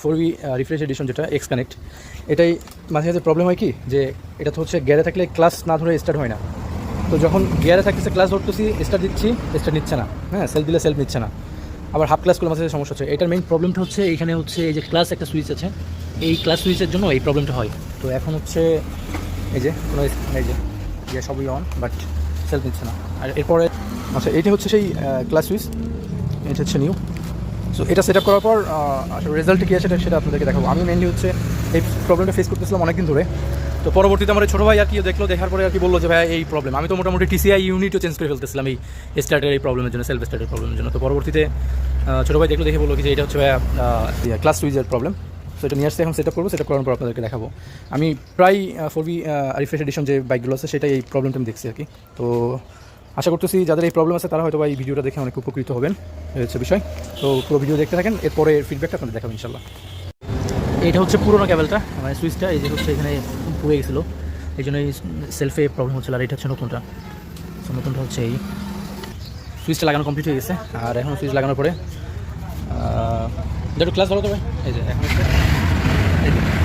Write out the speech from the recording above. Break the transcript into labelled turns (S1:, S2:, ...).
S1: 4V refresh addition যেটা x connect, এটাই মাঝে মাঝে প্রবলেম হয় কি যে এটা তো হচ্ছে গিয়ারে থাকলে ক্লাস না ধরে স্টার্ট হয় না। তো যখন গিয়ারে থাকতেছে ক্লাস ধরতেছি, স্টার্ট দিচ্ছি, স্টার্ট নিচ্ছে না, হ্যাঁ, সেলফ দিলে সেলফ নিচ্ছে না। আবার হাফ ক্লাসগুলো মাঝে সমস্যা হচ্ছে। এটার মেইন প্রবলেমটা হচ্ছে এইখানে হচ্ছে এই যে ক্লাস একটা সুইচ আছে, এই ক্লাস সুইচের জন্য এই প্রবলেমটা হয়। তো এখন হচ্ছে এই যে কোনো এই যে সবই অন, বাট সেলফ নিচ্ছে না। আর এরপরে আচ্ছা, এইটা হচ্ছে সেই ক্লাস সুইচ, এটা হচ্ছে নিউ। সো এটা সেট আপ করার পর আসলে রেজাল্ট কী আছে সেটা আপনাদেরকে দেখাবো। আমি মেনলি হচ্ছে এই প্রবলেমটা ফেস করতেছিলাম অনেকদিন ধরে। তো পরবর্তীতে আমার ছোটো ভাই আর কি দেখলো, দেখার পরে আর কি বললো যে ভাই এই প্রবলেম। আমি তো মোটামুটি টিসিআই ইউনিটও চেঞ্জ করে ফেলতেছিলাম এই স্টার্টের এই প্রবলেমের জন্য, সেলফ স্টার্টের প্রবলেমের জন্য। তো পরবর্তীতে ছোটো ভাই দেখলো, দেখে বললো কি যে এটা হচ্ছে ভাইয়া ক্লাস সুইচের প্রবলেম। সো এটা নিয়ে আসতে এখন সেট আপ করবো, সেট আপ করার পর আপনাদেরকে দেখাবো। আমি প্রায় 4V রিফ্রেশ এডিশন যে বাইকগুলো আছে সেটাই এই প্রবলেমটা আমি দেখছি আর কি। তো আশা করতেছি যাদের এই প্রবলেম আছে তারা হয়তো এই ভিডিওটা দেখে অনেক উপকৃত হবেন, এই হচ্ছে বিষয়। তো পুরো ভিডিও দেখতে থাকেন, এরপরে ফিডব্যাকটা আপনাদের দেখাবো ইনশাল্লাহ। এটা হচ্ছে পুরোনো কেবলটা, মানে সুইচটা এই যে হচ্ছে এখানে পুড়ে গেছিলো, এই জন্য এই সেলফে প্রবলেম হচ্ছিল। আর এটা হচ্ছে নতুনটা, নতুনটা হচ্ছে এই সুইচটা লাগানো কমপ্লিট হয়ে গেছে। আর এখন সুইচ লাগানোর পরে একটু ক্লাস ভালো তবে এই যে এখন